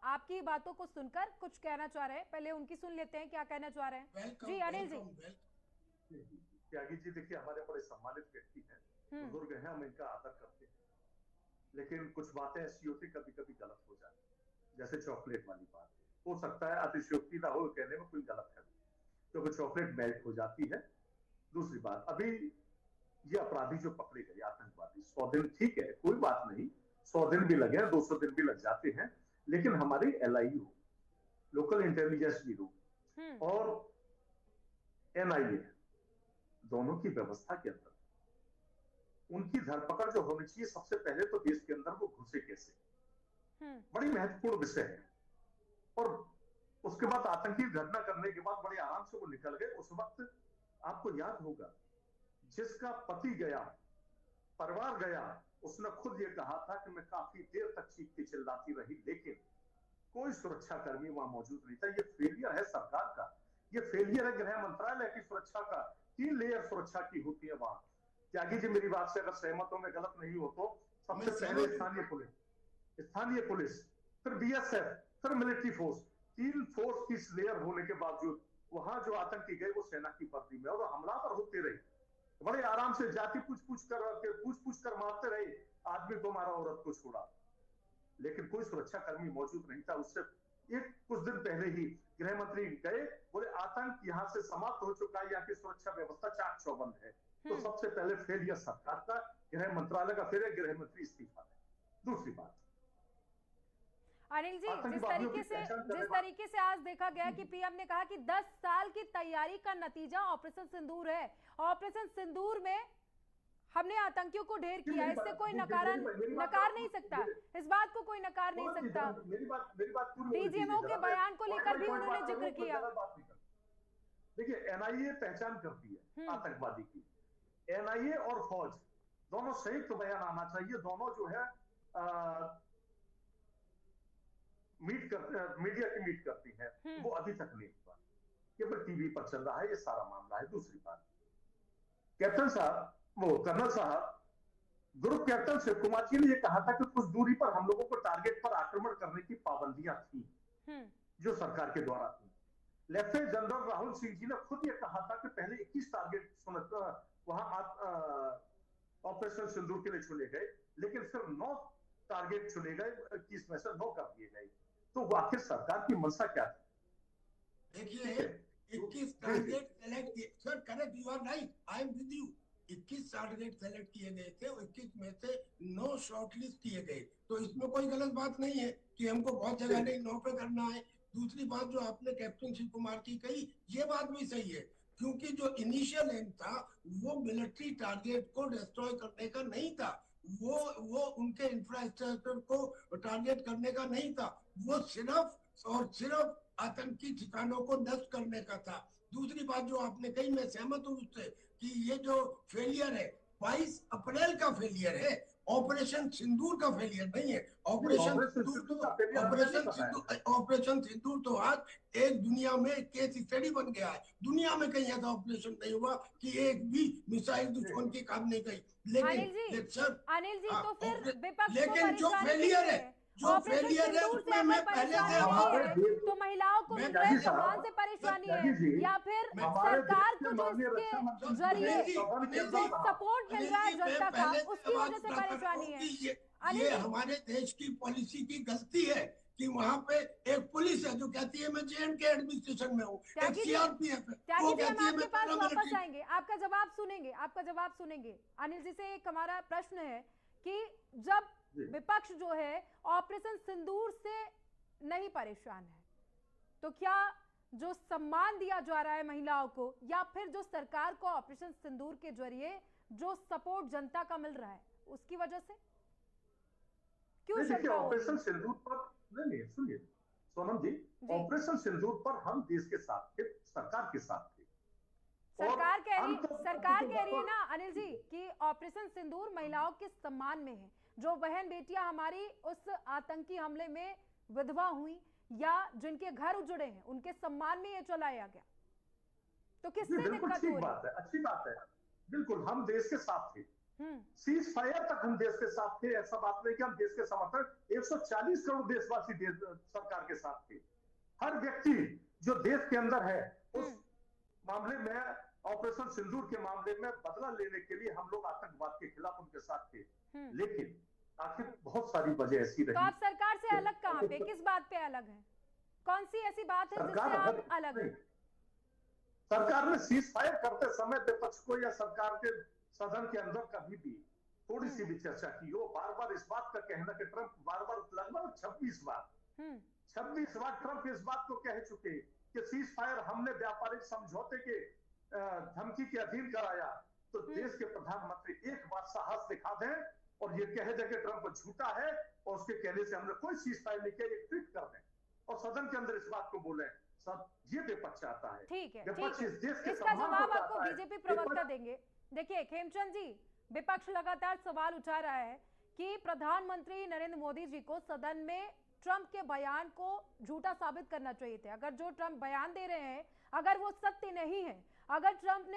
आपकी बातों को सुनकर कुछ कहना चाह रहे हैं, पहले उनकी सुन लेते हैं क्या कहना चाह रहे हैं। जी अनिल जी। त्यागी जी, देखिए हमारे बड़े सम्मानित व्यक्ति हैं, बुजुर्ग हैं, हम इनका आदर करते हैं, लेकिन कुछ बातें ऐसी होती कभी कभी गलत हो जाती, जैसे चॉकलेट वाली बात। हो सकता है अतिशयोक्ति ना हो कहने में कोई गलत है, क्योंकि चॉकलेट मेल्ट हो जाती है। दूसरी बात, अभी ये अपराधी जो पकड़े गए आतंकवादी, 100 दिन ठीक है, कोई बात नहीं, 100 दिन भी लगे, 200 दिन भी लग जाते हैं, लेकिन हमारी LIU, लोकल इंटेलिजेंस ब्यूरो, और NIA, दोनों की व्यवस्था के अंदर उनकी धरपकड़ जो होनी चाहिए, सबसे पहले तो देश के अंदर वो घुसे कैसे, बड़ी महत्वपूर्ण विषय है। और उसके बाद आतंकी घटना करने के बाद बड़े आराम से वो निकल गए। उस वक्त आपको याद होगा, जिसका पति गया, परिवार गया, उसने खुद ये कहा था कि मैं काफी देर तक चीखती चिल्लाती रही, लेकिन कोई सुरक्षा कर्मी वहां मौजूद नहीं था। ये फेलियर है सरकार का, ये फेलियर है गृह मंत्रालय की सुरक्षा का। 3 लेयर सुरक्षा की होती है वहां। त्यागी जी, मेरी बात से अगर सहमत हो, मैं गलत नहीं हो तो, सबसे पहले स्थानीय पुलिस, फिर BSF, फिर मिलिट्री फोर्स, 3 फोर्स की लेयर होने के बावजूद वहां जो आतंकी गए वो सेना की वर्दी में, और हमलावर होते रहे, बड़े आराम से जाति पूछ पूछ कर मारते रहे, आदमी को मारा, औरत को छोड़ा, लेकिन कोई सुरक्षा कर्मी मौजूद नहीं था। उससे कुछ दिन पहले ही गृह मंत्री गए, बोले आतंक यहां से समाप्त हो चुका है, यहाँ की सुरक्षा व्यवस्था चाक चौबंद है। तो सबसे पहले फेलियर सरकार का, गृह मंत्रालय का फेलियर, गृह मंत्री इस्तीफा है। दूसरी बात, अनिल जी, जिस तरीके से आज देखा गया कि PM ने कहा कि 10 साल की तैयारी का नतीजा ऑपरेशन सिंदूर है। ऑपरेशन सिंदूर में हमने आतंकियों को ढेर किया, इससे कोई नकार नहीं सकता, इस बात को कोई नकार नहीं सकता। मेरी बात DGMO के बयान को लेकर भी उन्होंने जिक्र किया। देखिए, NIA पहचान करती है आतंकवादी की, NIA और फौज दोनों संयुक्त बयान आना चाहिए। दोनों जो है मीडिया की मीट करती है, वो अभी तक नहीं हुआ, केवल TV पर चल रहा है, ये सारा मामला है। दूसरी बात, कैप्टन साहब, वो कर्नल साहब, ग्रुप कैप्टन शिव कुमार जी ने ये कहा था कि कुछ दूरी पर हम लोगों को टारगेट पर आक्रमण करने की पाबंदियां थी, जो सरकार के द्वारा थी। लेफ्टिनेंट जनरल राहुल सिंह जी ने खुद ये कहा था कि पहले 21 टारगेट वहां ऑपरेशन सिंदूर के लिए चुने गए, लेकिन फिर 9 टारगेट चुने गए, 21 में से 9 कर दिए गए। तो आखिर सरकार की मंशा क्या थी? देखिए, 21 टारगेट सेलेक्ट किए, sir correct, you are right, I am with you. 21 target select किए गए थे, 21 में से 9 शॉर्टलिस्ट किए गए, तो इसमें कोई गलत बात नहीं है कि हमको बहुत जगह नहीं 9 पे करना है। दूसरी बात जो आपने कैप्टन शिव कुमार की कही, ये बात भी सही है, क्योंकि जो इनिशियल एम था वो मिलिट्री टारगेट को डिस्ट्रॉय करने का नहीं था, वो उनके इंफ्रास्ट्रक्चर को टारगेट करने का नहीं था, वो सिर्फ और सिर्फ आतंकी ठिकानों को नष्ट करने का था। दूसरी बात जो आपने कही, मैं सहमत हूं उससे कि ये जो फेलियर है 22 अप्रैल का फेलियर है, ऑपरेशन सिंदूर का फेलियर नहीं है। ऑपरेशन सिंदूर तो आज एक दुनिया में केस स्टडी बन गया है, दुनिया में कहीं ऐसा ऑपरेशन नहीं हुआ कि एक भी मिसाइल दुश्मन की काम नहीं गई। लेकिन अनिल जी तो फिर विपक्ष लेकिन जो फेलियर है उसमें मैं पहले से तो महिलाओं को विक्रय सम्मान से परेशानी है, या फिर सरकार को जो इसके जरिए जो सपोर्ट मिल रहा है जनता का, उसकी वजह से परेशानी है। ये हमारे देश की पॉलिसी की गलती है कि वहाँ पे एक पुलिस है जो कहती है मैं JNK एडमिनिस्ट्रेशन में हूँ, एक CRPF है वो कहती है मैं वापस आएंगे, आपका जवाब सुनेंगे। अनिल जी से एक हमारा प्रश्न है कि जब विपक्ष जो है ऑपरेशन सिंदूर से नहीं परेशान है, तो क्या जो सम्मान दिया जा रहा है महिलाओं को, या फिर जो सरकार को ऑपरेशन सिंदूर के जरिए जो सपोर्ट जनता का मिल रहा है, उसकी वजह से क्यों देखिए, ऑपरेशन सिंदूर पर नहीं, सुनिए सोनम जी, ऑपरेशन सिंदूर पर हम देश के साथ थे, सरकार के साथ थे। सरकार कह रही है ना अनिल जी कि ऑपरेशन सिंदूर महिलाओं के सम्मान में है। जो बहन बेटियां हमारी उस आतंकी हमले में विधवा हुई या जिनके घर उजड़े हैं, उनके सम्मान में ये चलाया गया, तो किससे दिक्कत हो रही है? अच्छी बात है, बिल्कुल हम देश के साथ थे, सीज फायर तक हम देश के साथ थे। ऐसा बात नहीं कि हम देश के समर्थक 140 करोड़ देशवासी सरकार के साथ थे। हर व्यक्ति जो देश के अंदर है उस मामले में, ऑपरेशन सिंदूर के मामले में बदला लेने के लिए हम लोग आतंकवाद के खिलाफ उनके साथ थे। लेकिन आखिर बहुत सारी वजह ऐसी रही। तो आप सरकार से अलग कहां पे, किस बात पे अलग है? कौन सी ऐसी बात है जिससे आप अलग हैं? सरकार ने सीज फायर करते समय विपक्ष को या सरकार के सदन के अंदर कभी भी थोड़ी सी भी चर्चा की हो? बार बार इस बात का कहना कि ट्रंप बार बार लगभग 26 बार ट्रंप इस बात को कह चुके कि सीज फायर हमने व्यापारिक समझौते के धमकी के अधीन कराया। तो देश के प्रधानमंत्री एक बार साहस दिखा दें और ये कह दें कि ट्रंप झूठा है और उसके कहने से हमने कोई सीज फायर नहीं किया, एक ट्वीट कर दें और सदन के अंदर इस बात को बोले। सब ये विपक्ष आता है। ठीक है, विपक्ष इस देश के इसका जवाब आपको बीजेपी प्रवक्ता देंगे। देखिए खेमचंद जी, विपक्ष लगातार सवाल उठा रहा है कि प्रधानमंत्री नरेंद्र मोदी जी को सदन में ट्रंप के बयान को झूठा साबित करना चाहिए थे। अगर जो ट्रंप बयान दे रहे हैं अगर वो सत्य नहीं है, अगर ट्रंप ने